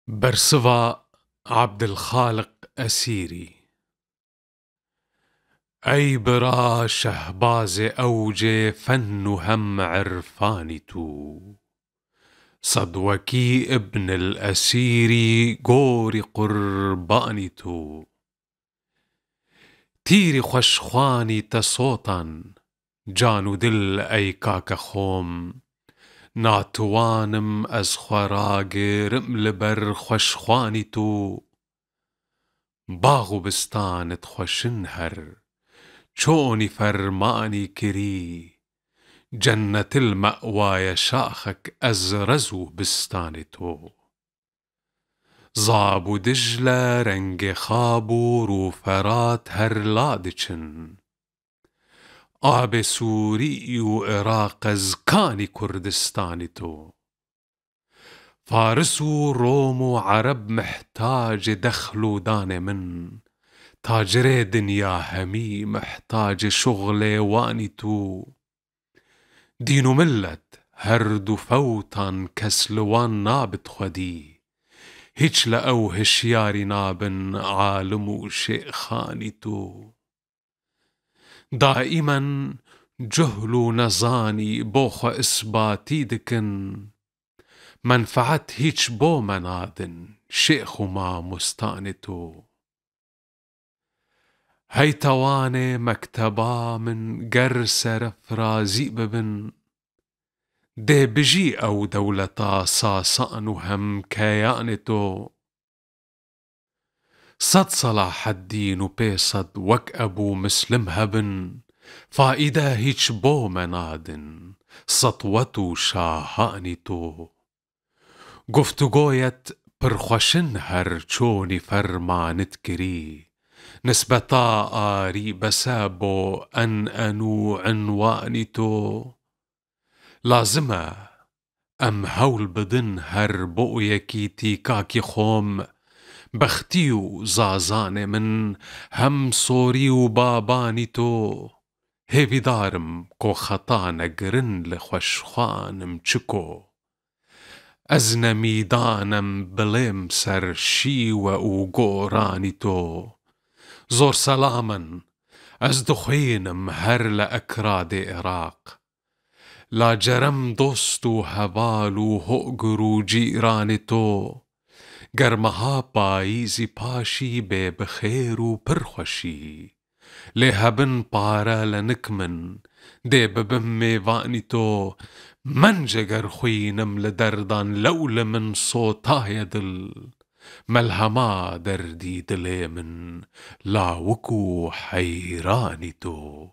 برصفا عبد الخالق أسيري. أي برا شهباز أوجي فن هم عرفانتو، صدوكي ابن الأسيري قوري قربانتو، تيري خشخواني تصوتا جانو دل أي كاكا خوم، ناتوانم از خراغي رمل بر خشخواني تو، باغ و بستانت خوشن هر چوني فرماني كري، جنة المأوى شاخك أزرزو بستاني تو، زابو دجلة رنگ خابو روفرات هر لادچن، آب سوري و عراق زكاني كردستاني تو، فارس و روم و عرب محتاج دخل دان من، تاجر دنيا همي محتاج شغل واني تو، دين و ملت هرد فوتان كسلوان نابت خدي، هيج لأو هشياري نابن عالم و شيخاني تو، دائما جهل و نزاني بوخ إثباتي دكن، منفعت هيج بو منادن شيخ ما مستانتو، هي تواني مكتبا من قرسر فرازي ببن، دي بجي أو دولتا ساسان هم كيانتو، صد صلاح الدين و بيصد وك أبو مسلم هبن، فائدة هيج بو منادن سطوتو شاهانتو، گفتگویت پرخوشن هر چونی فرمانت کری، نسبتا آری بسابو أنو عنوانی تو، لازمه ام هول بدن هر بؤيكي تيكاكي خوم، بختيو زازان من هم صوري و باباني تو، هيفي دارم كو خطا نقرن لخوشخوانم چكو، از نمیدانم بلیم سر شیوه و گورانی تو، زور سلامن از دخوینم هر لأکراد عراق، لا جرم دوست و هوال و هؤگر و جیران تو، گرمها پاییزی پاشی بی بخیر و پرخوشی، لهبن پارا لنکمن دي ببم ميواني تو، من جگر خوينم لدردان لول من صوتا يدل، ملهما دردي دلي من لا وكو حيراني تو.